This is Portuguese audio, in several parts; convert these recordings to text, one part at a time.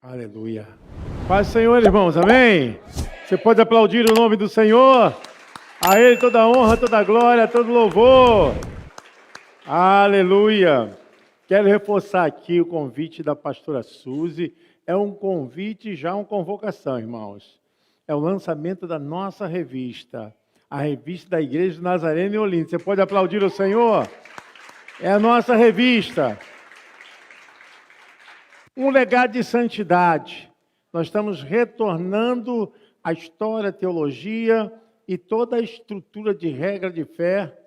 Aleluia. Paz do Senhor, irmãos, amém? Você pode aplaudir o nome do Senhor? A Ele toda a honra, toda a glória, todo louvor. Aleluia. Quero reforçar aqui o convite da pastora Suzy. É um convite, já uma convocação, irmãos. É o lançamento da nossa revista, a revista da Igreja Nazareno em Olinda. Você pode aplaudir o Senhor? É a nossa revista. Um legado de santidade. Nós estamos retornando a história, a teologia e toda a estrutura de regra de fé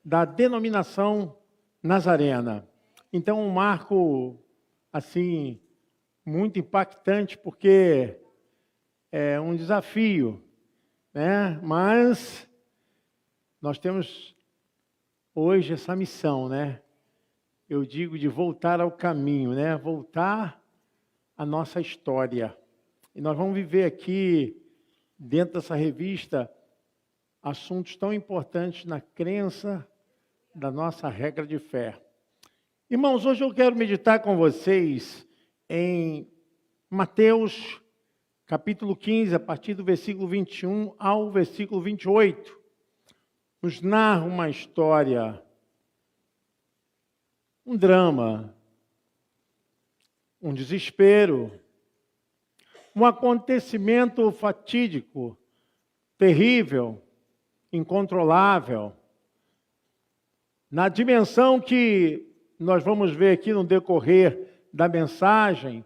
da denominação nazarena. Então, um marco, assim, muito impactante, porque é um desafio, né? Mas nós temos hoje essa missão, né? Eu digo de voltar ao caminho, né? Voltar à nossa história. E nós vamos viver aqui, dentro dessa revista, assuntos tão importantes na crença da nossa regra de fé. Irmãos, hoje eu quero meditar com vocês em Mateus, capítulo 15, a partir do versículo 21 ao versículo 28. Nos narra uma história, um drama, um desespero, um acontecimento fatídico, terrível, incontrolável, na dimensão que nós vamos ver aqui no decorrer da mensagem,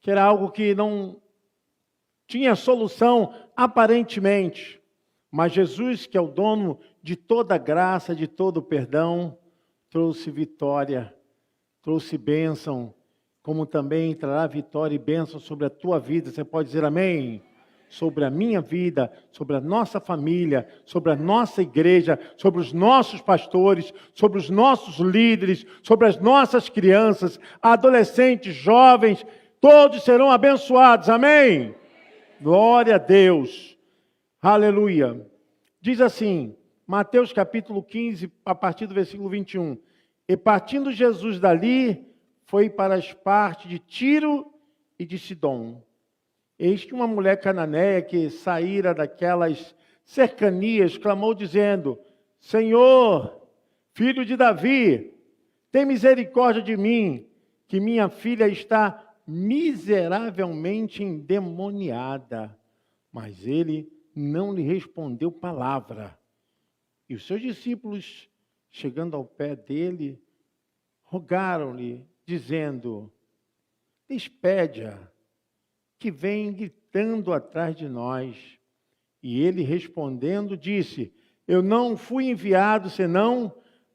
que era algo que não tinha solução aparentemente, mas Jesus, que é o dono de toda graça, de todo perdão, trouxe vitória, trouxe bênção, como também trará vitória e bênção sobre a tua vida. Você pode dizer amém? Sobre a minha vida, sobre a nossa família, sobre a nossa igreja, sobre os nossos pastores, sobre os nossos líderes, sobre as nossas crianças, adolescentes, jovens, todos serão abençoados, amém? Glória a Deus, aleluia. Diz assim, Mateus capítulo 15, a partir do versículo 21. E partindo Jesus dali, foi para as partes de Tiro e de Sidom. Eis que uma mulher cananeia que saíra daquelas cercanias, clamou dizendo, Senhor, filho de Davi, tem misericórdia de mim, que minha filha está miseravelmente endemoniada. Mas ele não lhe respondeu palavra. E os seus discípulos, chegando ao pé dele, rogaram-lhe, dizendo, despede-a, que vem gritando atrás de nós. E ele respondendo disse, eu não fui enviado senão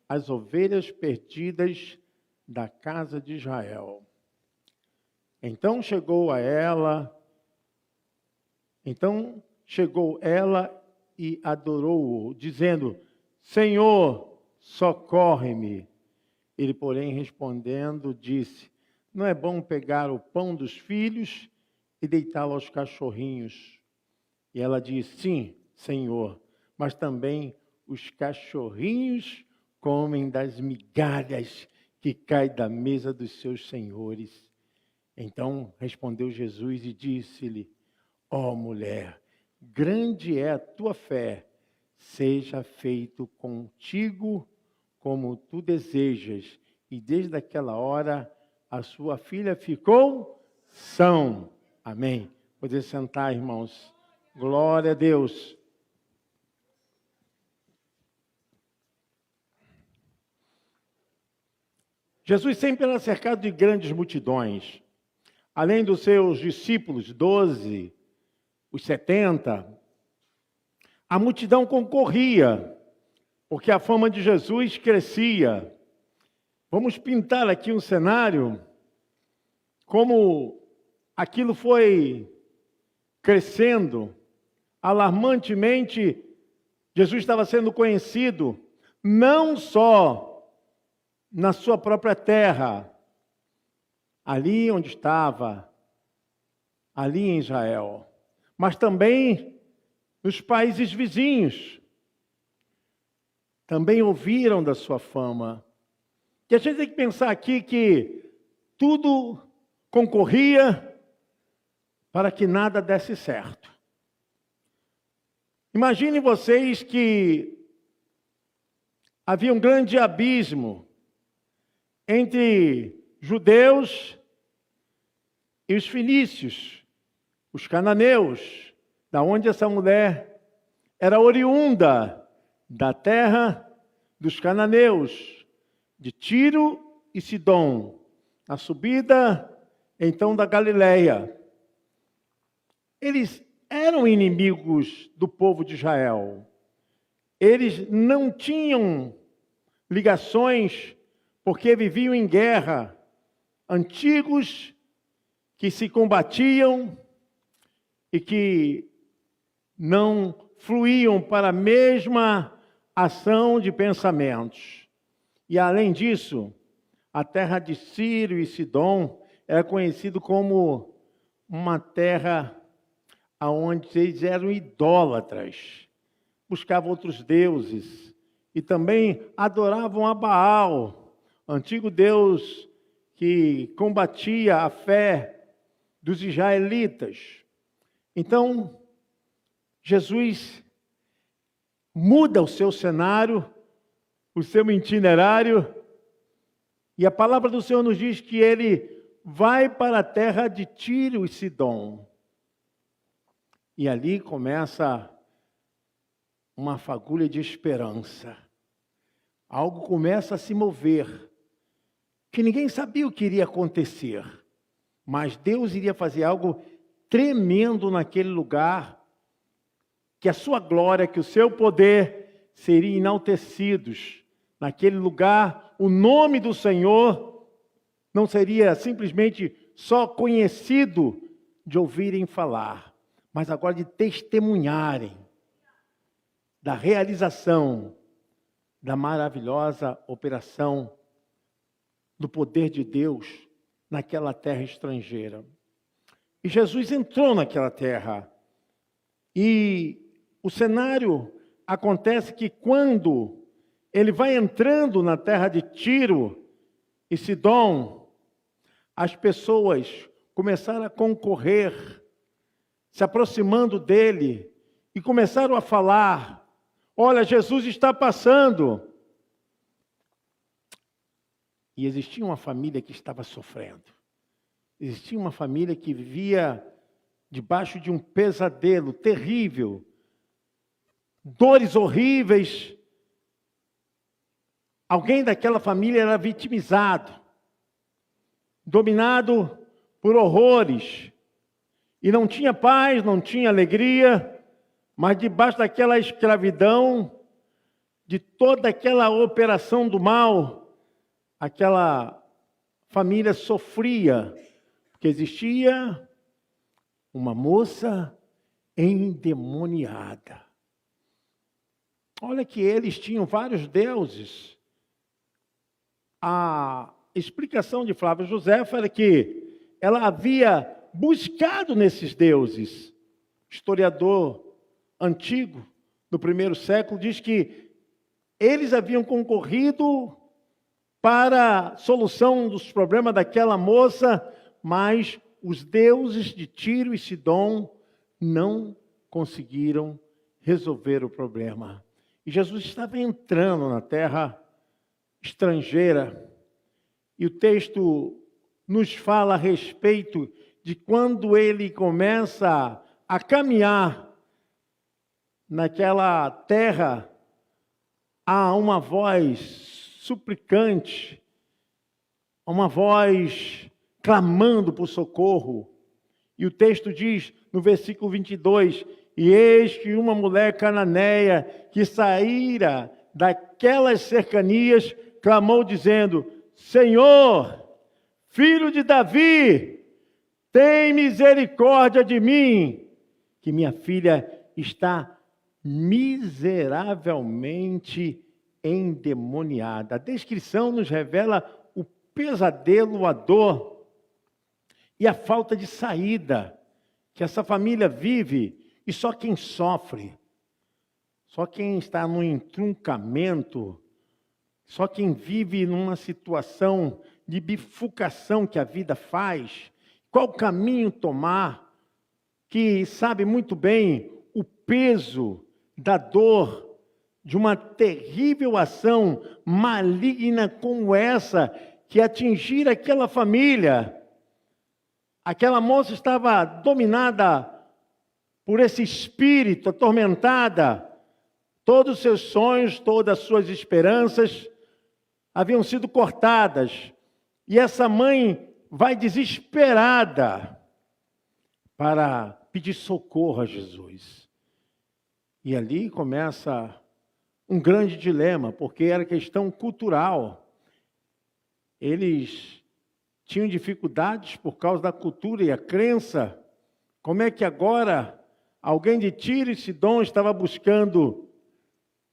as ovelhas perdidas da casa de Israel. Então chegou ela e adorou-o, dizendo, Senhor, socorre-me. Ele, porém, respondendo, disse, não é bom pegar o pão dos filhos e deitá-lo aos cachorrinhos. E ela disse, sim, Senhor, mas também os cachorrinhos comem das migalhas que caem da mesa dos seus senhores. Então respondeu Jesus e disse-lhe, ó mulher, grande é a tua fé, seja feito contigo como tu desejas. E desde aquela hora a sua filha ficou sã. Amém. Poder sentar, irmãos. Glória a Deus. Jesus sempre era cercado de grandes multidões. Além dos seus discípulos, 12, os 70, a multidão concorria, porque a fama de Jesus crescia. Vamos pintar aqui um cenário, como aquilo foi crescendo, alarmantemente, Jesus estava sendo conhecido, não só na sua própria terra, ali onde estava, ali em Israel, mas também nos países vizinhos. Também ouviram da sua fama. E a gente tem que pensar aqui que tudo concorria para que nada desse certo. Imagine vocês que havia um grande abismo entre judeus e os fenícios, os cananeus, da onde essa mulher era oriunda da terra dos cananeus, de Tiro e Sidom, a subida então da Galileia. Eles eram inimigos do povo de Israel. Eles não tinham ligações porque viviam em guerra, antigos que se combatiam e que não fluíam para a mesma ação de pensamentos. E além disso, a terra de Tiro e Sidom era conhecido como uma terra onde eles eram idólatras, buscavam outros deuses e também adoravam a Baal, antigo deus que combatia a fé dos israelitas. Então, Jesus muda o seu cenário, o seu itinerário, e a palavra do Senhor nos diz que ele vai para a terra de Tiro e Sidom. E ali começa uma fagulha de esperança. Algo começa a se mover, que ninguém sabia o que iria acontecer, mas Deus iria fazer algo tremendo naquele lugar, que a sua glória, que o seu poder seriam enaltecidos. Naquele lugar, o nome do Senhor não seria simplesmente só conhecido de ouvirem falar, mas agora de testemunharem da realização da maravilhosa operação do poder de Deus naquela terra estrangeira. E Jesus entrou naquela terra. E o cenário acontece que quando ele vai entrando na terra de Tiro e Sidom, as pessoas começaram a concorrer, se aproximando dele, e começaram a falar: olha, Jesus está passando. E existia uma família que estava sofrendo. Existia uma família que vivia debaixo de um pesadelo terrível, dores horríveis. Alguém daquela família era vitimizado, dominado por horrores, e não tinha paz, não tinha alegria, mas debaixo daquela escravidão, de toda aquela operação do mal, aquela família sofria, porque existia uma moça endemoniada. Olha que eles tinham vários deuses. A explicação de Flávio José era que ela havia buscado nesses deuses. Historiador antigo, do primeiro século, diz que eles haviam concorrido para a solução dos problemas daquela moça, mas os deuses de Tiro e Sidom não conseguiram resolver o problema. E Jesus estava entrando na terra estrangeira, e o texto nos fala a respeito de quando ele começa a caminhar naquela terra, há uma voz suplicante, uma voz clamando por socorro. E o texto diz, no versículo 22, e eis que uma mulher cananeia que saíra daquelas cercanias, clamou dizendo: Senhor, filho de Davi, tem misericórdia de mim, que minha filha está miseravelmente endemoniada. A descrição nos revela o pesadelo, a dor e a falta de saída que essa família vive, e só quem sofre, só quem está no entroncamento, só quem vive numa situação de bifurcação que a vida faz, qual caminho tomar, que sabe muito bem o peso da dor de uma terrível ação maligna como essa, que atingir aquela família. Aquela moça estava dominada por esse espírito, atormentada. Todos os seus sonhos, todas as suas esperanças haviam sido cortadas. E essa mãe vai desesperada para pedir socorro a Jesus. E ali começa um grande dilema, porque era questão cultural. Eles tinham dificuldades por causa da cultura e a crença. Como é que agora alguém de Tiro e Sidom estava buscando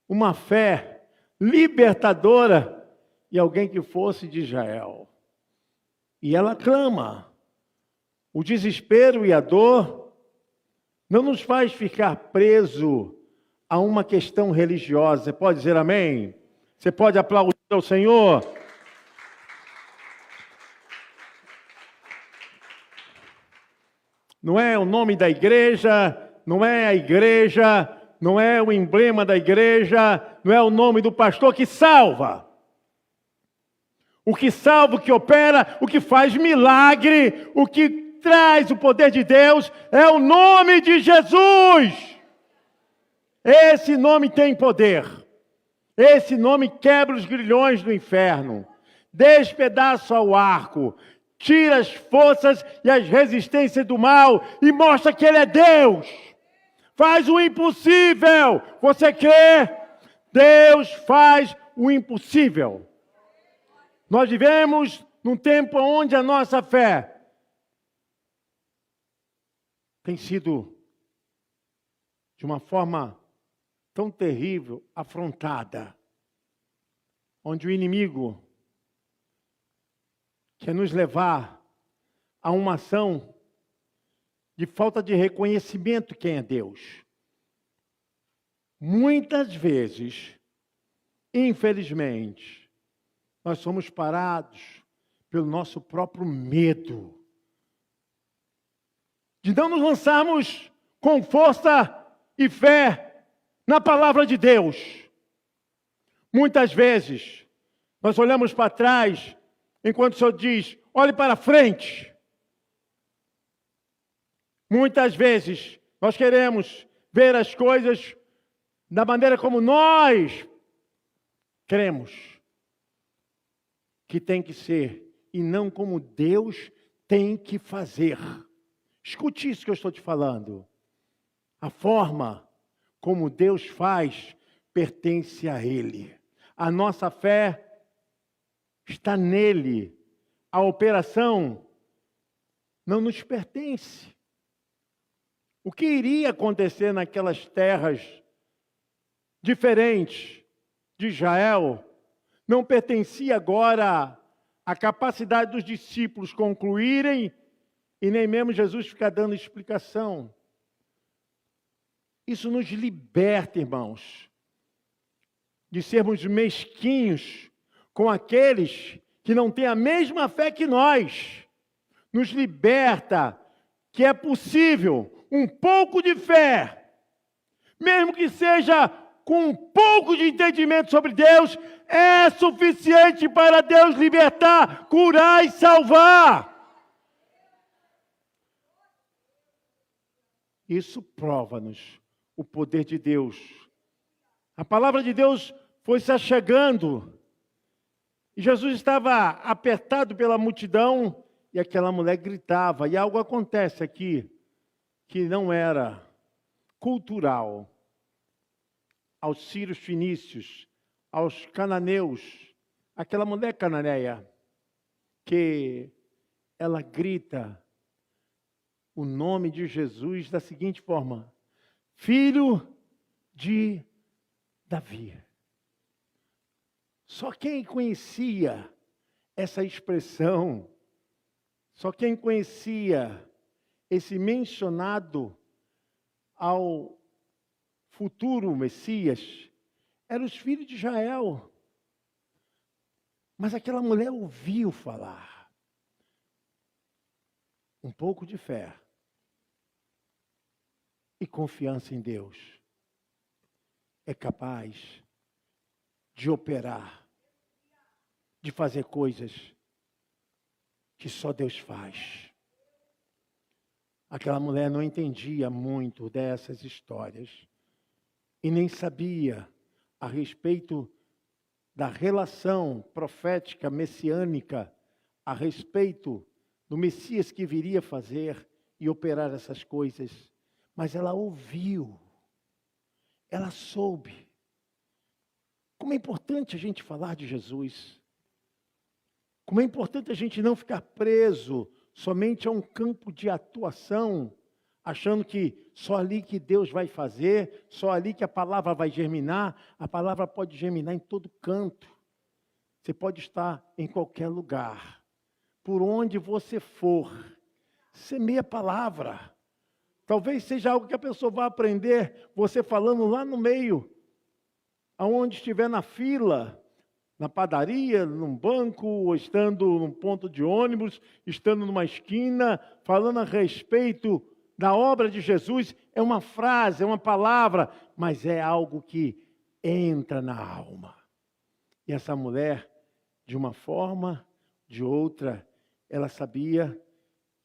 uma fé libertadora e alguém que fosse de Israel? E ela clama. O desespero e a dor não nos faz ficar preso a uma questão religiosa. Você pode dizer amém? Você pode aplaudir ao Senhor? Não é o nome da igreja, não é a igreja, não é o emblema da igreja, não é o nome do pastor que salva. O que salva, o que opera, o que faz milagre, o que traz o poder de Deus é o nome de Jesus. Esse nome tem poder. Esse nome quebra os grilhões do inferno, despedaça o arco, tira as forças e as resistências do mal e mostra que Ele é Deus. Faz o impossível. Você crê? Deus faz o impossível. Nós vivemos num tempo onde a nossa fé tem sido, de uma forma tão terrível, afrontada. Onde o inimigo quer nos levar a uma ação de falta de reconhecimento quem é Deus. Muitas vezes, infelizmente, nós somos parados pelo nosso próprio medo de não nos lançarmos com força e fé na palavra de Deus. Muitas vezes, nós olhamos para trás, enquanto o Senhor diz, olhe para frente. Muitas vezes, nós queremos ver as coisas da maneira como nós cremos que tem que ser, e não como Deus tem que fazer. Escute isso que eu estou te falando. A forma como Deus faz pertence a Ele. A nossa fé está nele. A operação não nos pertence. O que iria acontecer naquelas terras diferentes de Israel não pertencia agora à capacidade dos discípulos concluírem e nem mesmo Jesus ficar dando explicação. Isso nos liberta, irmãos, de sermos mesquinhos com aqueles que não têm a mesma fé que nós. Nos liberta que é possível um pouco de fé, mesmo que seja com um pouco de entendimento sobre Deus, é suficiente para Deus libertar, curar e salvar. Isso prova-nos o poder de Deus. A palavra de Deus foi se achegando. E Jesus estava apertado pela multidão e aquela mulher gritava. E algo acontece aqui que não era cultural. Aos sírios fenícios, aos cananeus, aquela mulher cananeia, que ela grita o nome de Jesus da seguinte forma: Filho de Davi. Só quem conhecia essa expressão, só quem conhecia esse mencionado ao futuro Messias, eram os filhos de Israel. Mas aquela mulher ouviu falar. um pouco de fé e confiança em Deus é capaz de operar, de fazer coisas que só Deus faz. Aquela mulher não entendia muito dessas histórias e nem sabia a respeito da relação profética, messiânica, a respeito do Messias que viria fazer e operar essas coisas. Mas ela ouviu, ela soube. Como é importante a gente falar de Jesus. Como é importante a gente não ficar preso somente a um campo de atuação, achando que só ali que Deus vai fazer, só ali que a palavra vai germinar. A palavra pode germinar em todo canto. Você pode estar em qualquer lugar. Por onde você for, semeia a palavra. Talvez seja algo que a pessoa vai aprender, você falando lá no meio, aonde estiver na fila, na padaria, num banco, ou estando num ponto de ônibus, estando numa esquina, falando a respeito da obra de Jesus. É uma frase, é uma palavra, mas é algo que entra na alma. E essa mulher, de uma forma, de outra, ela sabia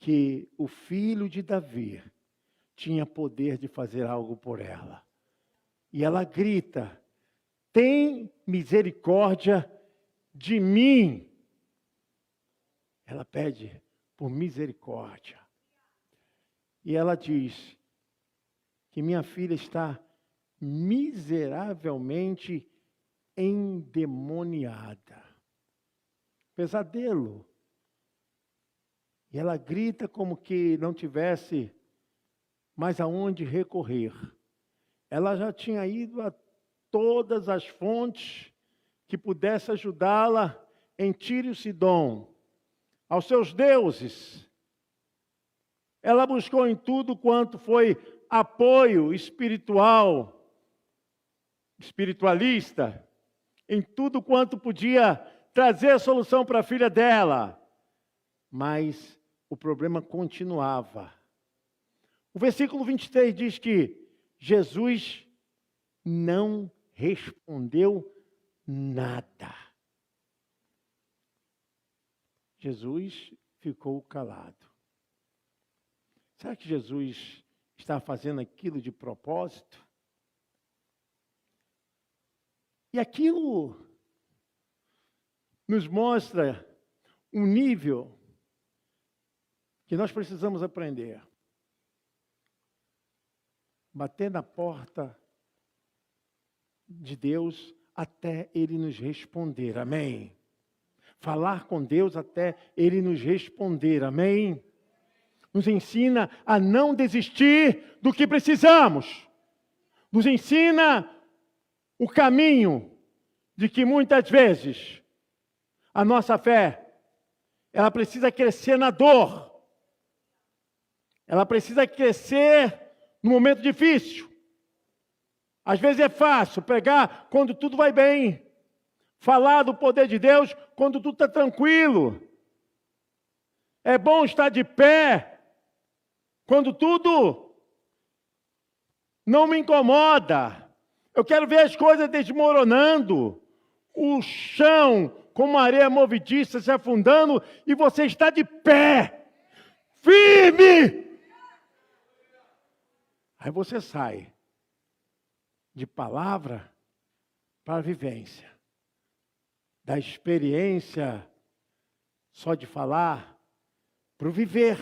que o filho de Davi tinha poder de fazer algo por ela. E ela grita: tem misericórdia de mim. Ela pede por misericórdia. E ela diz que minha filha está miseravelmente endemoniada. Pesadelo. E ela grita como que não tivesse mais aonde recorrer. Ela já tinha ido a todas as fontes que pudesse ajudá-la em Tiro e Sidom, aos seus deuses. Ela buscou em tudo quanto foi apoio espiritualista, em tudo quanto podia trazer a solução para a filha dela. Mas o problema continuava. O versículo 23 diz que Jesus não respondeu nada. Jesus ficou calado. Será que Jesus está fazendo aquilo de propósito? E aquilo nos mostra um nível que nós precisamos aprender. Bater na porta de Deus até Ele nos responder, amém? Falar com Deus até Ele nos responder, amém? Nos ensina a não desistir do que precisamos. Nos ensina o caminho de que muitas vezes a nossa fé, ela precisa crescer na dor. Ela precisa crescer no momento difícil. Às vezes é fácil pregar quando tudo vai bem. Falar do poder de Deus quando tudo está tranquilo. É bom estar de pé quando tudo não me incomoda. Eu quero ver as coisas desmoronando. O chão como areia movediça se afundando e você está de pé. Firme! Aí você sai de palavra para a vivência. Da experiência só de falar para o viver.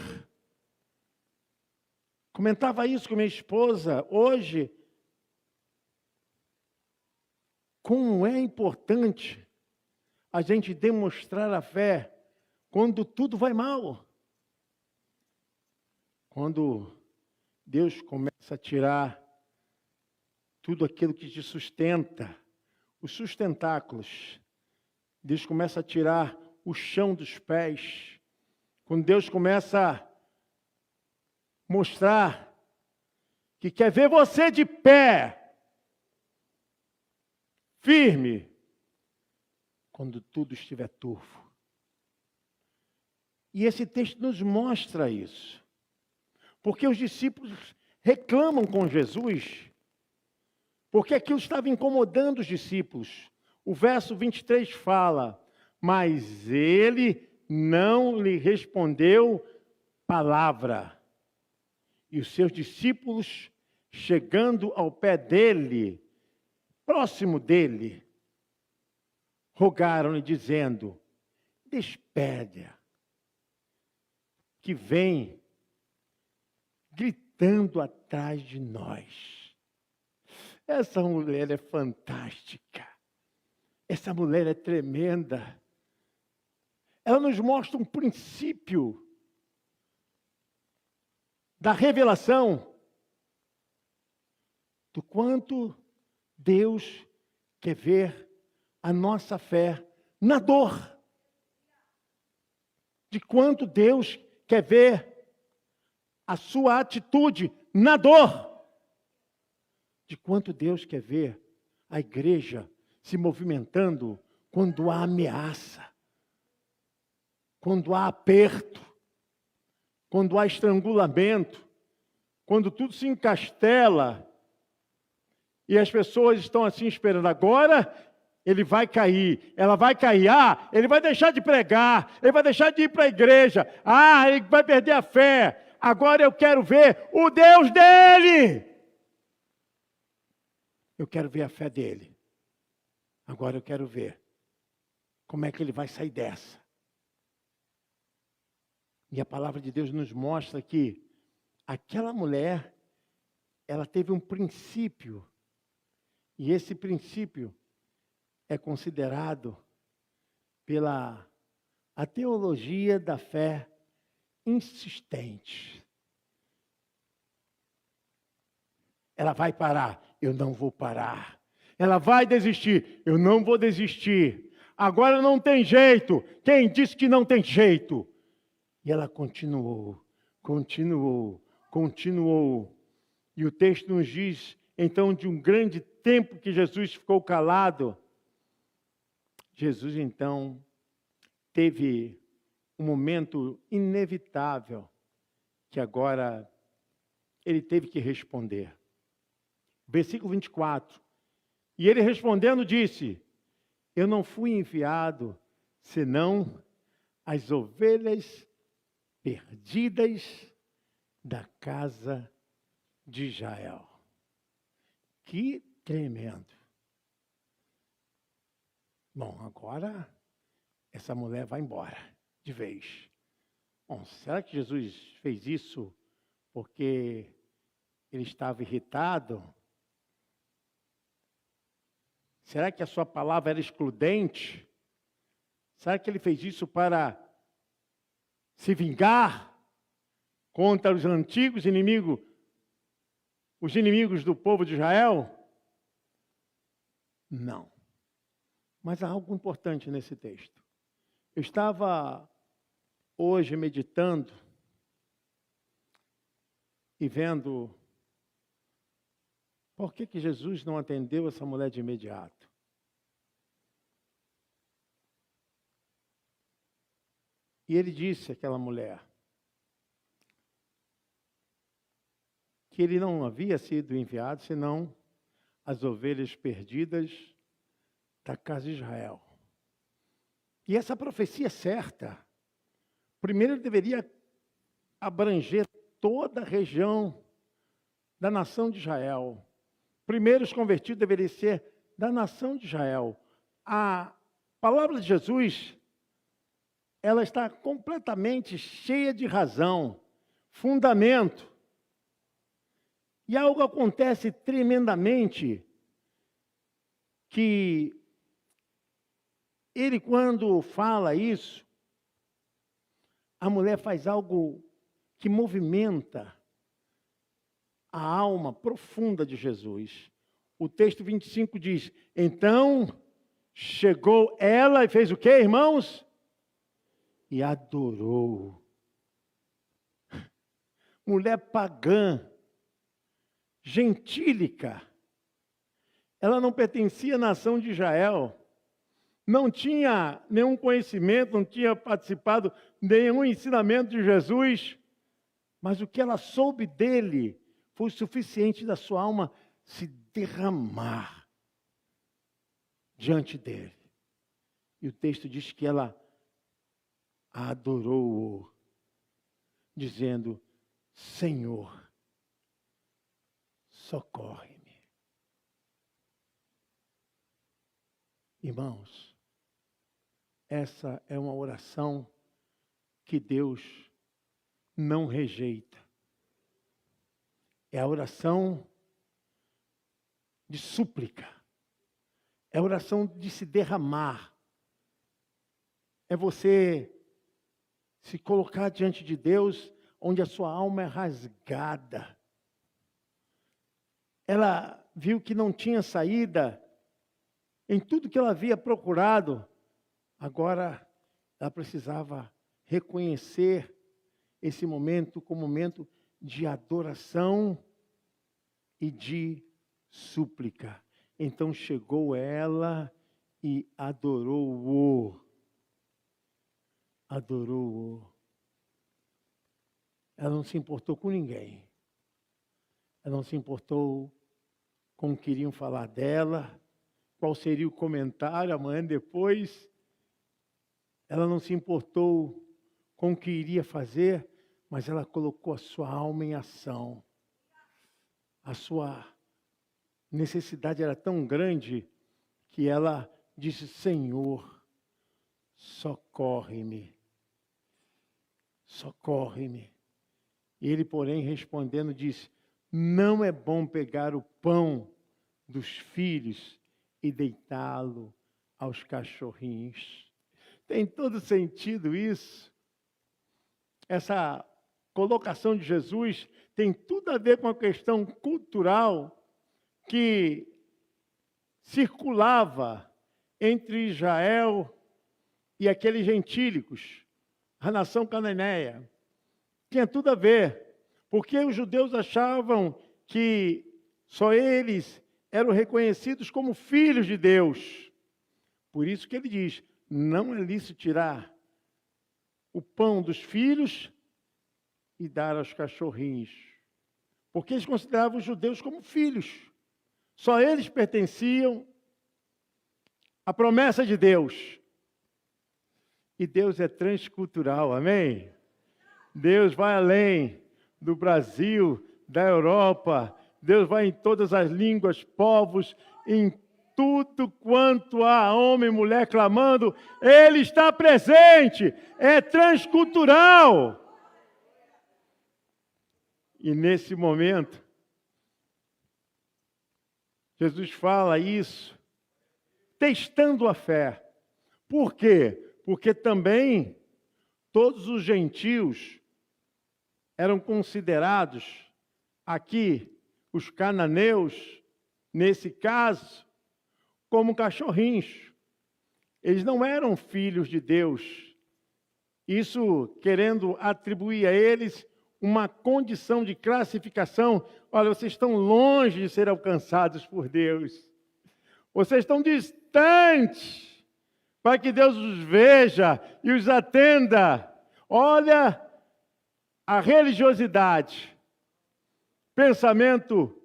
Comentava isso com minha esposa hoje. Como é importante a gente demonstrar a fé quando tudo vai mal. Quando Deus começa a tirar tudo aquilo que te sustenta, os sustentáculos. Deus começa a tirar o chão dos pés. Quando Deus começa a mostrar que quer ver você de pé, firme, quando tudo estiver turvo. E esse texto nos mostra isso. Porque os discípulos reclamam com Jesus, porque aquilo estava incomodando os discípulos. O verso 23 fala, mas ele não lhe respondeu palavra. E os seus discípulos, chegando ao pé dele, próximo dele, rogaram-lhe, dizendo, despede-a, que vem gritando atrás de nós. Essa mulher é fantástica. Essa mulher é tremenda. Ela nos mostra um princípio da revelação do quanto Deus quer ver a nossa fé na dor. De quanto Deus quer ver a sua atitude na dor. De quanto Deus quer ver a igreja se movimentando quando há ameaça, quando há aperto, quando há estrangulamento, quando tudo se encastela e as pessoas estão assim esperando. Agora ele vai cair, ela vai cair. Ah, ele vai deixar de pregar, ele vai deixar de ir para a igreja. Ah, ele vai perder a fé. Agora eu quero ver o Deus dele. Eu quero ver a fé dele. Agora eu quero ver como é que ele vai sair dessa. E a palavra de Deus nos mostra que aquela mulher, ela teve um princípio. E esse princípio é considerado pela a teologia da fé insistente. Ela vai parar, eu não vou parar. Ela vai desistir, eu não vou desistir. Agora não tem jeito. Quem disse que não tem jeito? E ela continuou. E o texto nos diz, então, de um grande tempo que Jesus ficou calado. Jesus, então, teve um momento inevitável que agora ele teve que responder. Versículo 24. E ele respondendo disse, eu não fui enviado senão as ovelhas perdidas da casa de Israel. Que tremendo. Bom, agora essa mulher vai embora de vez. Bom, será que Jesus fez isso porque ele estava irritado? Será que a sua palavra era excludente? Será que ele fez isso para se vingar contra os antigos inimigos, os inimigos do povo de Israel? Não. Mas há algo importante nesse texto. Eu estava hoje meditando e vendo por que Jesus não atendeu essa mulher de imediato. E ele disse àquela mulher que ele não havia sido enviado, senão as ovelhas perdidas da casa de Israel. E essa profecia é certa. Primeiro ele deveria abranger toda a região da nação de Israel. Primeiro os convertidos deveriam ser da nação de Israel. A palavra de Jesus, ela está completamente cheia de razão, fundamento. E algo acontece tremendamente, que ele, quando fala isso, a mulher faz algo que movimenta a alma profunda de Jesus. O texto 25 diz, então chegou ela e fez o quê, irmãos? E adorou. Mulher pagã, gentílica. Ela não pertencia à nação de Israel. não tinha nenhum conhecimento, não tinha participado de nenhum ensinamento de Jesus, mas o que ela soube dele foi o suficiente da sua alma se derramar diante dele. E o texto diz que ela adorou-o, dizendo: Senhor, socorre-me. Irmãos, essa é uma oração que Deus não rejeita. É a oração de súplica. É a oração de se derramar. É você se colocar diante de Deus, onde a sua alma é rasgada. Ela viu que não tinha saída em tudo que ela havia procurado. Agora, ela precisava reconhecer esse momento como momento de adoração e de súplica. Então chegou ela e adorou-o. Adorou-o. Ela não se importou com ninguém. Ela não se importou com o que queriam falar dela, qual seria o comentário amanhã depois. Ela não se importou com o que iria fazer, mas ela colocou a sua alma em ação. A sua necessidade era tão grande que ela disse: Senhor, socorre-me. Socorre-me. E ele, porém, respondendo, disse: não é bom pegar o pão dos filhos e deitá-lo aos cachorrinhos. Tem todo sentido isso. Essa colocação de Jesus tem tudo a ver com a questão cultural que circulava entre Israel e aqueles gentílicos, a nação cananeia. Tinha tudo a ver, porque os judeus achavam que só eles eram reconhecidos como filhos de Deus. Por isso que ele diz: não é lícito tirar o pão dos filhos e dar aos cachorrinhos. Porque eles consideravam os judeus como filhos. Só eles pertenciam à promessa de Deus. E Deus é transcultural, amém? Deus vai além do Brasil, da Europa. Deus vai em todas as línguas, povos, em tudo quanto há homem e mulher clamando, Ele está presente. É transcultural. E nesse momento, Jesus fala isso, testando a fé. Por quê? Porque também todos os gentios eram considerados, aqui, os cananeus, nesse caso, como cachorrinhos. Eles não eram filhos de Deus. Isso querendo atribuir a eles uma condição de classificação. Olha, vocês estão longe de ser alcançados por Deus. Vocês estão distantes para que Deus os veja e os atenda. Olha a religiosidade, pensamento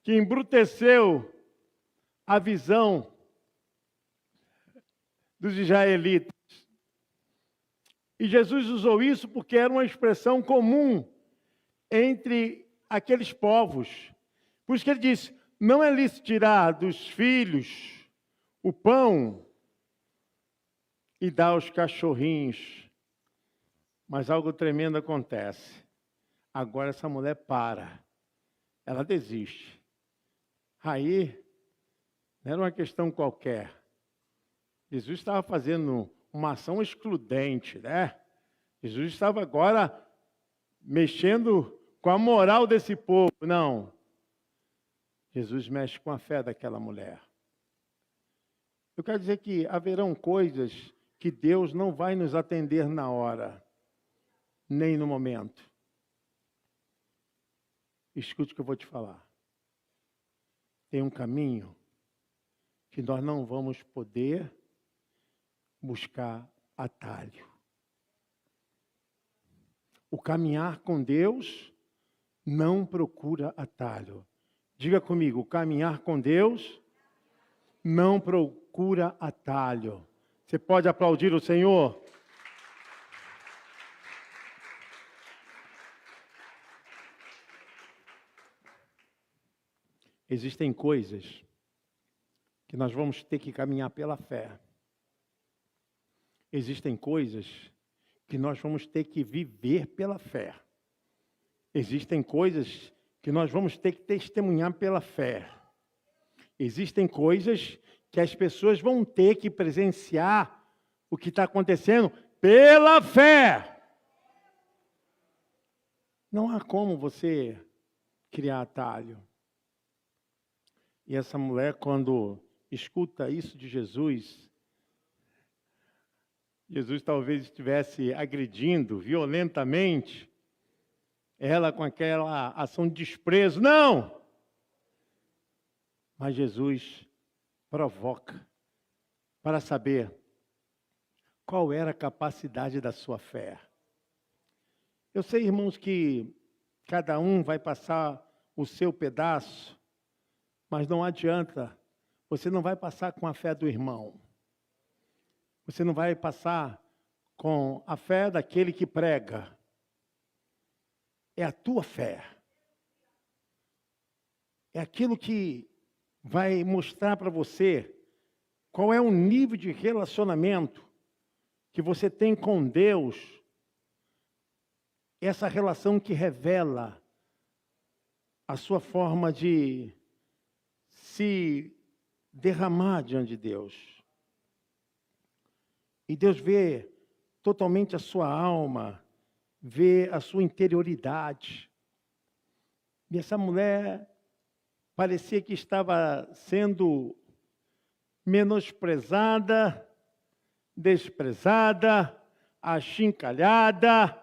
que embruteceu a visão dos israelitas. E Jesus usou isso porque era uma expressão comum entre aqueles povos. Por isso que ele disse: não é lícito tirar dos filhos o pão e dar aos cachorrinhos. Mas algo tremendo acontece. Agora essa mulher para. Ela desiste. Aí, não era uma questão qualquer. Jesus estava fazendo uma ação excludente, né? Jesus estava agora mexendo com a moral desse povo. Não. Jesus mexe com a fé daquela mulher. Eu quero dizer que haverão coisas que Deus não vai nos atender na hora, nem no momento. Escute o que eu vou te falar. Tem um caminho que nós não vamos poder buscar atalho. O caminhar com Deus não procura atalho. Diga comigo, o caminhar com Deus não procura atalho. Você pode aplaudir o Senhor? Existem coisas que nós vamos ter que caminhar pela fé. Existem coisas que nós vamos ter que viver pela fé. Existem coisas que nós vamos ter que testemunhar pela fé. Existem coisas que as pessoas vão ter que presenciar o que está acontecendo pela fé. Não há como você criar atalho. E essa mulher, quando escuta isso de Jesus, Jesus talvez estivesse agredindo violentamente ela com aquela ação de desprezo. Não! Mas Jesus provoca para saber qual era a capacidade da sua fé. Eu sei, irmãos, que cada um vai passar o seu pedaço, mas não adianta, você não vai passar com a fé do irmão. Você não vai passar com a fé daquele que prega. É a tua fé. É aquilo que vai mostrar para você qual é o nível de relacionamento que você tem com Deus. Essa relação que revela a sua forma de se derramar diante de Deus. E Deus vê totalmente a sua alma, vê a sua interioridade. E essa mulher parecia que estava sendo menosprezada, desprezada, achincalhada.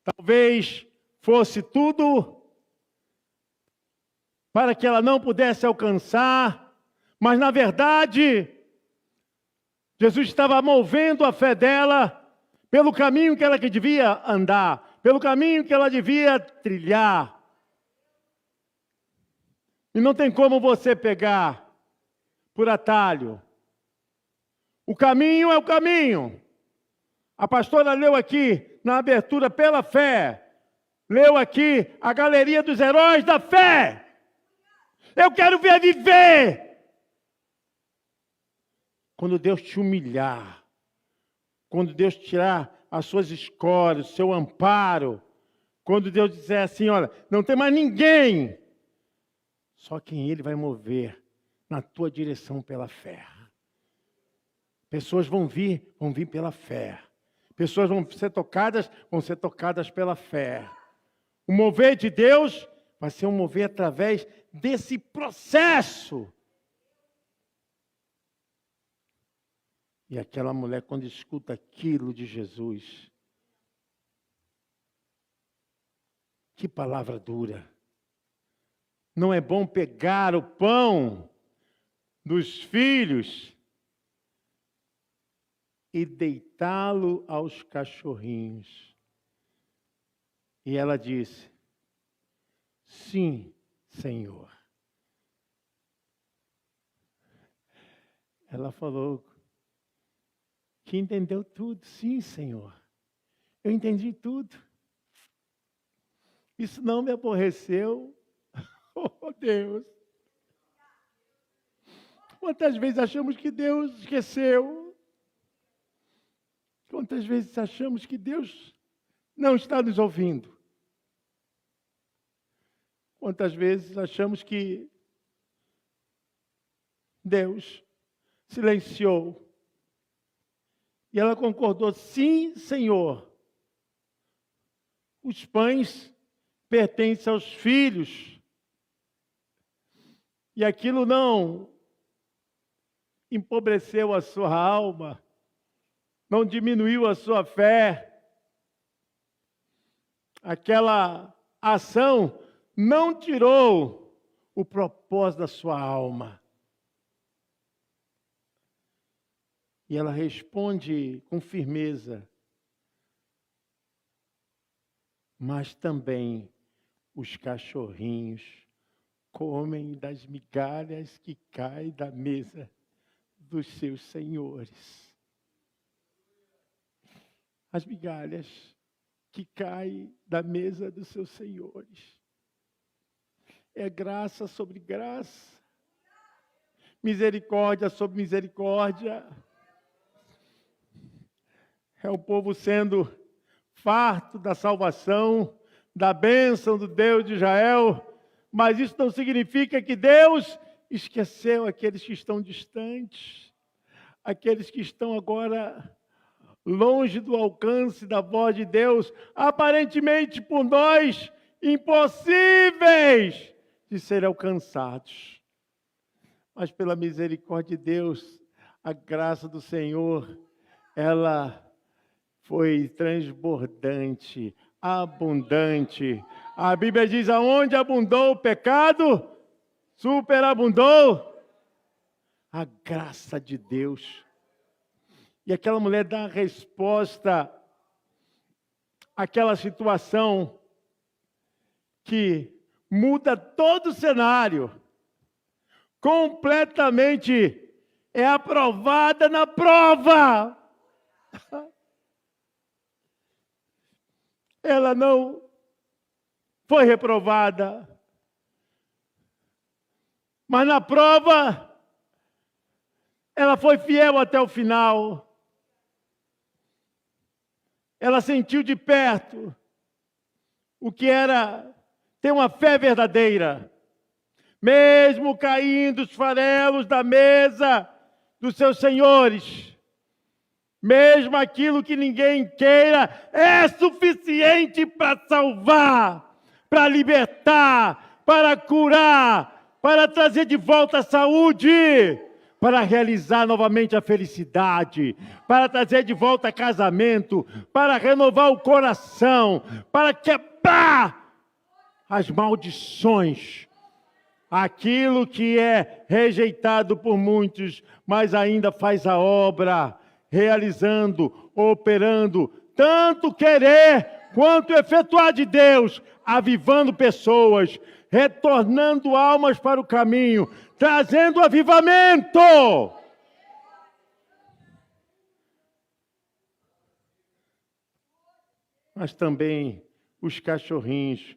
Talvez fosse tudo para que ela não pudesse alcançar, mas na verdade, Jesus estava movendo a fé dela pelo caminho que ela devia andar, pelo caminho que ela devia trilhar. E não tem como você pegar por atalho. O caminho é o caminho. A pastora leu aqui na abertura pela fé. Leu aqui a galeria dos heróis da fé. Eu quero ver viver. Quando Deus te humilhar, quando Deus tirar as suas escórias, o seu amparo, quando Deus disser assim, olha, não tem mais ninguém, só quem Ele vai mover na tua direção pela fé. Pessoas vão vir pela fé. Pessoas vão ser tocadas pela fé. O mover de Deus vai ser um mover através desse processo. E aquela mulher, quando escuta aquilo de Jesus, que palavra dura. Não é bom pegar o pão dos filhos e deitá-lo aos cachorrinhos. E ela disse, sim, Senhor. Ela falou que entendeu tudo. Sim, Senhor. Eu entendi tudo. Isso não me aborreceu. Oh, Deus. Quantas vezes achamos que Deus esqueceu? Quantas vezes achamos que Deus não está nos ouvindo? Quantas vezes achamos que Deus silenciou? E ela concordou, sim, Senhor. Os pães pertencem aos filhos. E aquilo não empobreceu a sua alma, não diminuiu a sua fé. Aquela ação não tirou o propósito da sua alma. E ela responde com firmeza: mas também os cachorrinhos comem das migalhas que caem da mesa dos seus senhores. As migalhas que caem da mesa dos seus senhores. É graça sobre graça, misericórdia sobre misericórdia. É o povo sendo farto da salvação, da bênção do Deus de Israel, mas isso não significa que Deus esqueceu aqueles que estão distantes, aqueles que estão agora longe do alcance da voz de Deus, aparentemente por nós impossíveis de serem alcançados. Mas pela misericórdia de Deus, a graça do Senhor, ela foi transbordante, abundante. A Bíblia diz: aonde abundou o pecado, superabundou a graça de Deus. E aquela mulher dá a resposta àquela situação que muda todo o cenário. Completamente é aprovada na prova. Ela não foi reprovada, mas na prova ela foi fiel até o final. Ela sentiu de perto o que era ter uma fé verdadeira. Mesmo caindo os farelos da mesa dos seus senhores, mesmo aquilo que ninguém queira, é suficiente para salvar, para libertar, para curar, para trazer de volta a saúde, para realizar novamente a felicidade, para trazer de volta casamento, para renovar o coração, para quebrar as maldições. Aquilo que é rejeitado por muitos, mas ainda faz a obra, realizando, operando, tanto querer quanto efetuar de Deus, avivando pessoas, retornando almas para o caminho, trazendo avivamento. Mas também os cachorrinhos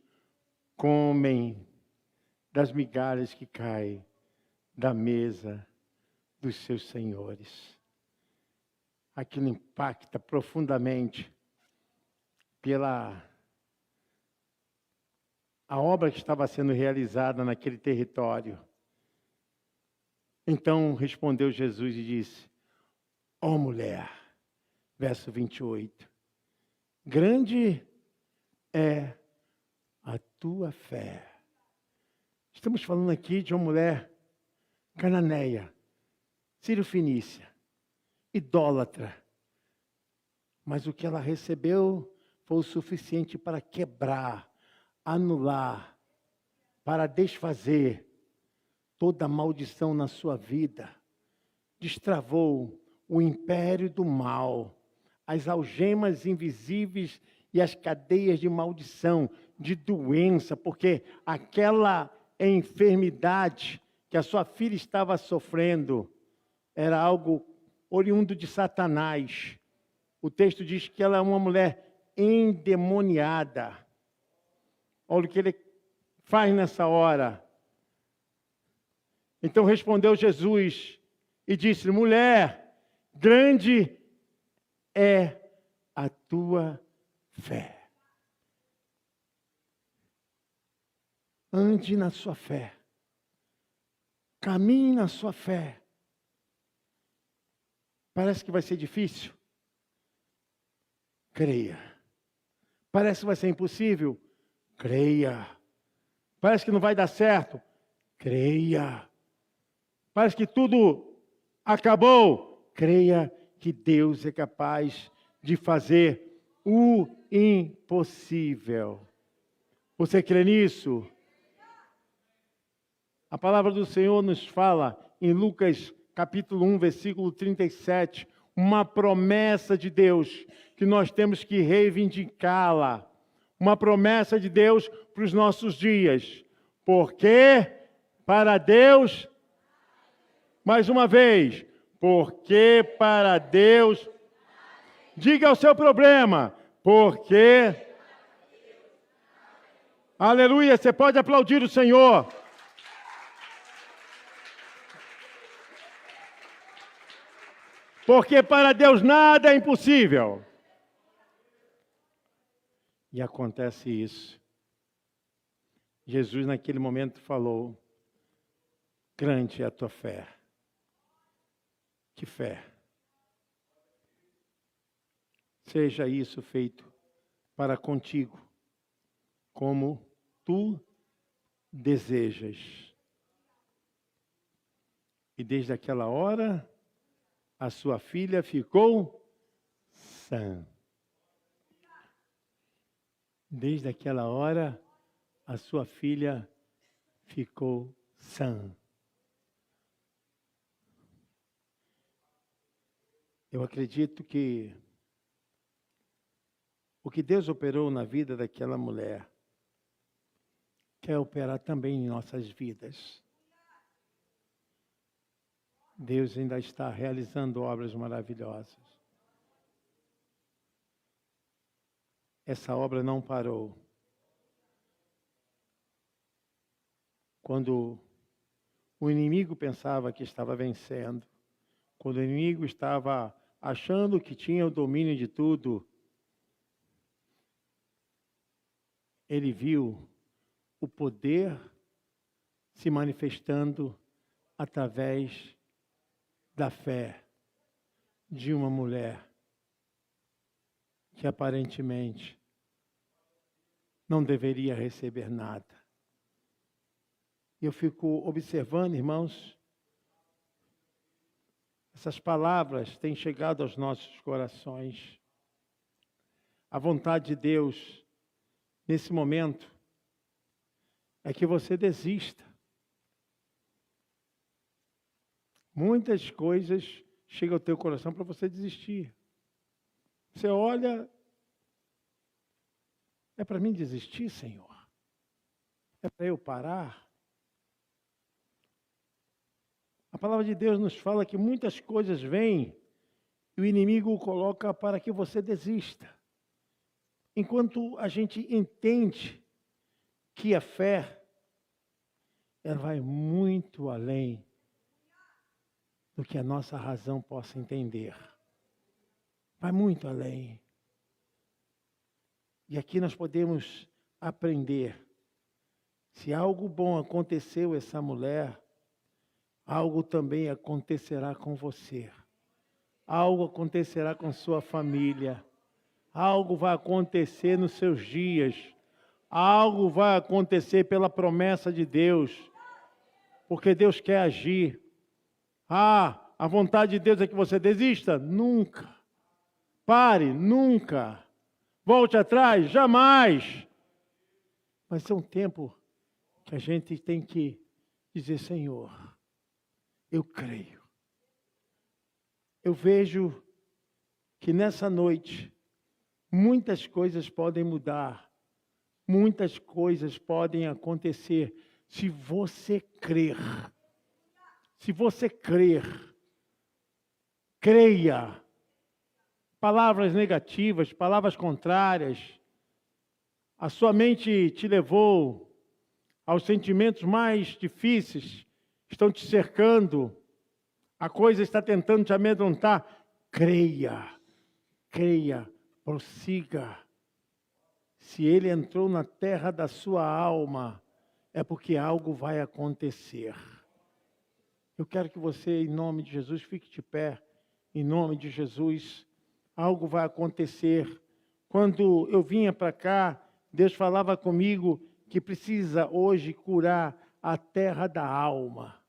comem das migalhas que caem da mesa dos seus senhores. Aquilo impacta profundamente pela a obra que estava sendo realizada naquele território. Então respondeu Jesus e disse: ó mulher, verso 28, grande é a tua fé. Estamos falando aqui de uma mulher cananeia, sírio-fenícia, idólatra. Mas o que ela recebeu foi o suficiente para quebrar, anular, para desfazer toda a maldição na sua vida. Destravou o império do mal, as algemas invisíveis e as cadeias de maldição, de doença, porque aquela enfermidade que a sua filha estava sofrendo era algo oriundo de Satanás. O texto diz que ela é uma mulher endemoniada. Olha o que ele faz nessa hora. Então respondeu Jesus e disse: mulher, grande é a tua fé. Ande na sua fé. Caminhe na sua fé. Parece que vai ser difícil? Creia. Parece que vai ser impossível? Creia. Parece que não vai dar certo? Creia. Parece que tudo acabou? Creia que Deus é capaz de fazer o impossível. Você crê nisso? A palavra do Senhor nos fala em Lucas capítulo 1, versículo 37. uma promessa de Deus que nós temos que reivindicá-la. Uma promessa de Deus para os nossos dias. Porque para Deus, mais uma vez, porque para Deus, diga o seu problema, porque, aleluia, você pode aplaudir o Senhor. Porque para Deus nada é impossível. E acontece isso. Jesus naquele momento falou, grande é a tua fé. Que fé. Seja isso feito para contigo, como tu desejas. E desde aquela hora, a sua filha ficou sã. Desde aquela hora, a sua filha ficou sã. Eu acredito que o que Deus operou na vida daquela mulher, quer operar também em nossas vidas. Deus ainda está realizando obras maravilhosas. Essa obra não parou. Quando o inimigo pensava que estava vencendo, quando o inimigo estava achando que tinha o domínio de tudo, ele viu o poder se manifestando através da fé de uma mulher que aparentemente não deveria receber nada. Eu fico observando, irmãos, essas palavras têm chegado aos nossos corações. A vontade de Deus, nesse momento, é que você desista. Muitas coisas chegam ao teu coração para você desistir. Você olha, é para mim desistir, Senhor? É para eu parar? A palavra de Deus nos fala que muitas coisas vêm e o inimigo o coloca para que você desista. Enquanto a gente entende que a fé, ela vai muito além do que a nossa razão possa entender. Vai muito além. E aqui nós podemos aprender. Se algo bom aconteceu a essa mulher, algo também acontecerá com você. Algo acontecerá com sua família. Algo vai acontecer nos seus dias. Algo vai acontecer pela promessa de Deus. Porque Deus quer agir. A vontade de Deus é que você desista? Nunca. Pare, nunca. Volte atrás? Jamais. Mas é um tempo que a gente tem que dizer, Senhor, eu creio. Eu vejo que nessa noite muitas coisas podem mudar. Muitas coisas podem acontecer se você crer. Se você crer, creia. Palavras negativas, palavras contrárias, a sua mente te levou aos sentimentos mais difíceis, estão te cercando, a coisa está tentando te amedrontar. Creia, creia, prossiga. Se ele entrou na terra da sua alma, é porque algo vai acontecer. Eu quero que você, em nome de Jesus, fique de pé. Em nome de Jesus, algo vai acontecer. Quando eu vinha para cá, Deus falava comigo que precisa hoje curar a terra da alma.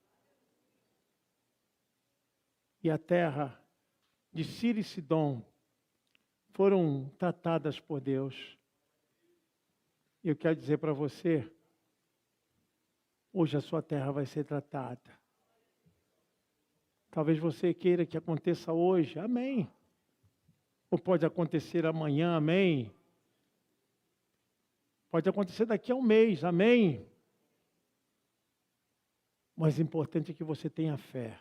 E a terra de Ciro e Sidom foram tratadas por Deus. Eu quero dizer para você, hoje a sua terra vai ser tratada. Talvez você queira que aconteça hoje, amém. Ou pode acontecer amanhã, amém. Pode acontecer daqui a um mês, amém. Mas o importante é que você tenha fé.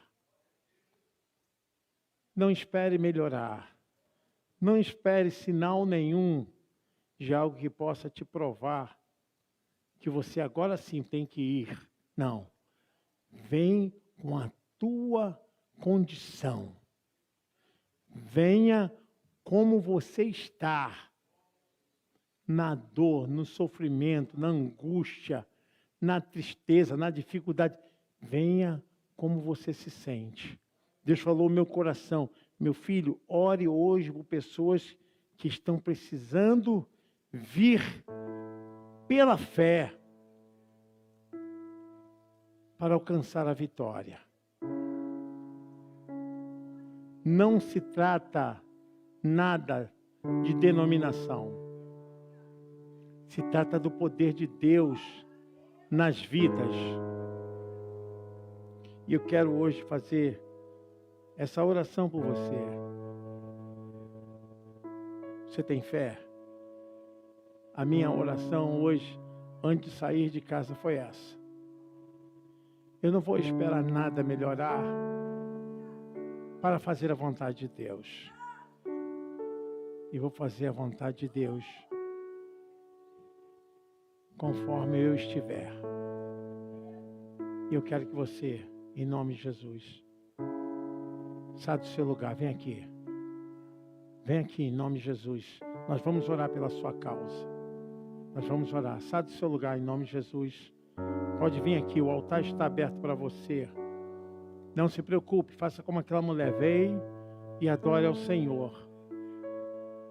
Não espere melhorar. Não espere sinal nenhum de algo que possa te provar que você agora sim tem que ir. Não. Vem com a tua condição. Venha como você está. Na dor, no sofrimento, na angústia, na tristeza, na dificuldade. Venha como você se sente. Deus falou no meu coração, meu filho, ore hoje por pessoas que estão precisando vir pela fé para alcançar a vitória. Não se trata nada de denominação. Se trata do poder de Deus nas vidas. E eu quero hoje fazer essa oração por você. Você tem fé? A minha oração hoje, antes de sair de casa, foi essa. Eu não vou esperar nada melhorar para fazer a vontade de Deus. Eu vou fazer a vontade de Deus conforme eu estiver. E eu quero que você, em nome de Jesus, saia do seu lugar, vem aqui. Vem aqui, em nome de Jesus. Nós vamos orar pela sua causa. Nós vamos orar. Saia do seu lugar, em nome de Jesus. Pode vir aqui, o altar está aberto para você. Não se preocupe, faça como aquela mulher veio e adore ao Senhor.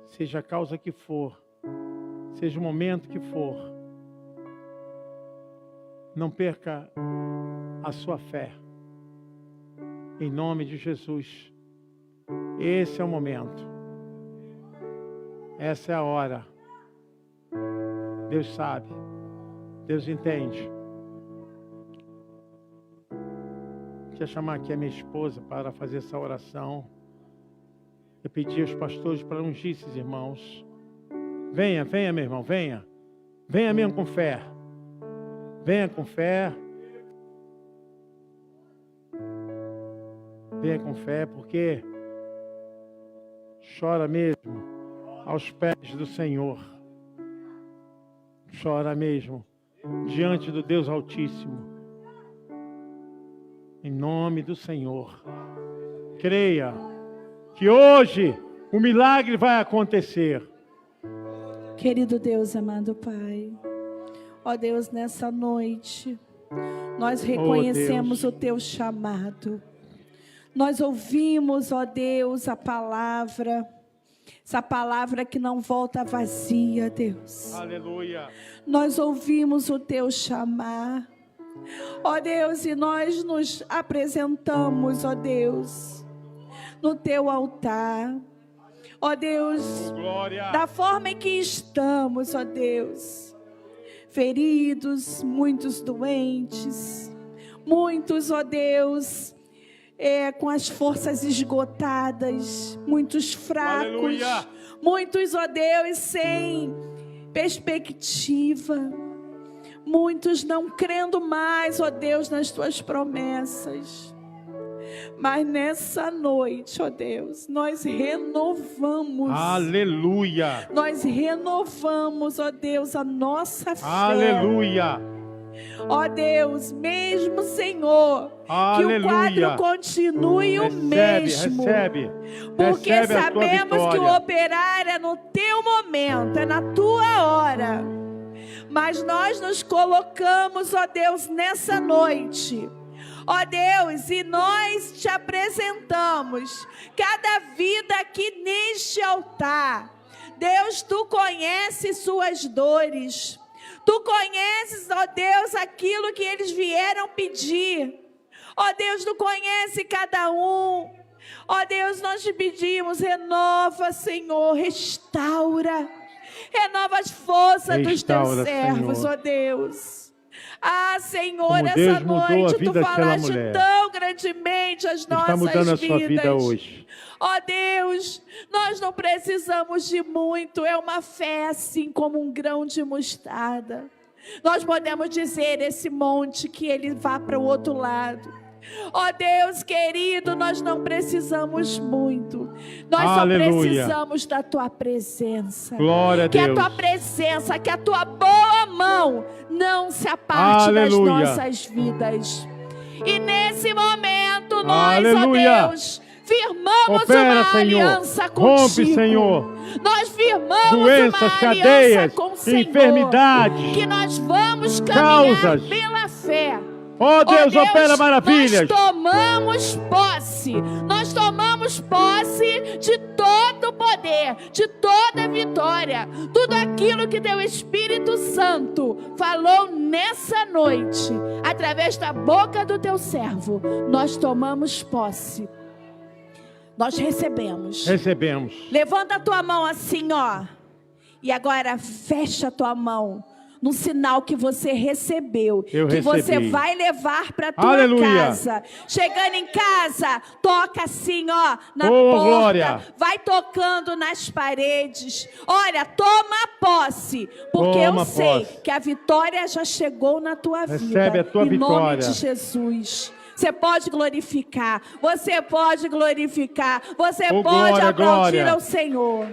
Seja a causa que for, seja o momento que for. Não perca a sua fé. Em nome de Jesus. Esse é o momento. Essa é a hora. Deus sabe. Deus entende. Quero chamar aqui a minha esposa para fazer essa oração. Eu pedi aos pastores para ungir esses irmãos. Venha, venha, meu irmão, venha. Venha mesmo com fé. Venha com fé. Venha com fé, porque chora mesmo aos pés do Senhor. Chora mesmo diante do Deus Altíssimo. Em nome do Senhor. Creia que hoje o milagre vai acontecer. Querido Deus, amado Pai, ó Deus, nessa noite, nós reconhecemos o Teu chamado. Nós ouvimos, ó Deus, a palavra, essa palavra que não volta vazia, Deus. Aleluia. Nós ouvimos o Teu chamar, ó Deus, e nós nos apresentamos, ó Deus, no Teu altar. Ó Deus, glória. Da forma em que estamos, ó Deus, feridos, muitos doentes, muitos, ó Deus, com as forças esgotadas, muitos fracos, aleluia. Muitos, ó Deus, sem perspectiva, muitos não crendo mais, ó Deus, nas Tuas promessas. Mas nessa noite, ó Deus, nós renovamos. Aleluia. Nós renovamos, ó Deus, a nossa fé. Aleluia. Ó Deus, mesmo Senhor, aleluia. Que o quadro continue o mesmo. Porque recebe sabemos que o operar é no Teu momento, é na Tua hora. Mas nós nos colocamos, ó Deus, nessa noite. Ó Deus, e nós Te apresentamos cada vida aqui neste altar. Deus, Tu conheces suas dores. Tu conheces, ó Deus, aquilo que eles vieram pedir. Ó Deus, Tu conheces cada um. Ó Deus, nós Te pedimos, renova, Senhor, restaura. Renova as forças dos Teus servos, ó Deus. Ah, Senhor, Como essa Deus mudou a noite Tu vida daquela falaste mulher. tão grandemente as nossas Está mudando a vidas. sua vida hoje. Ó Deus, nós não precisamos de muito, é uma fé assim como um grão de mostarda. Nós podemos dizer esse monte que ele vá para o outro lado. Ó Deus querido, nós não precisamos muito. Nós Aleluia. só precisamos da Tua presença. Glória a Que Deus. a Tua presença, que a Tua boa mão não se aparte Aleluia. das nossas vidas. E nesse momento nós, Aleluia. ó Deus, firmamos Opera, uma Senhor. aliança contigo. Rompe, Senhor. Nós firmamos Doenças, uma cadeias, aliança com o Senhor. enfermidades, Que nós vamos caminhar causas. pela fé. Ó Deus, Ó opera maravilhas. Nós tomamos posse de todo o poder, de toda a vitória, tudo aquilo que Teu Espírito Santo falou nessa noite, através da boca do Teu servo, nós tomamos posse, nós recebemos. Recebemos. Levanta a tua mão assim, ó, e agora fecha a tua mão, num sinal que você recebeu, Eu que recebi. você vai levar para tua Aleluia. casa. Chegando em casa, toca assim, ó, na Oh, porta, glória. vai tocando nas paredes. Olha, toma posse, porque Toma eu sei posse. que a vitória já chegou na tua vida. Recebe a tua em nome vitória. de Jesus. Você pode glorificar, você pode glorificar, você Oh, pode glória, aplaudir glória. ao Senhor.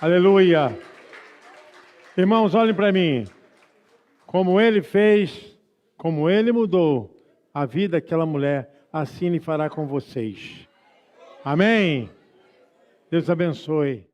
Aleluia. Irmãos, olhem para mim. Como Ele fez, como Ele mudou a vida daquela mulher, assim Ele fará com vocês. Amém? Deus abençoe.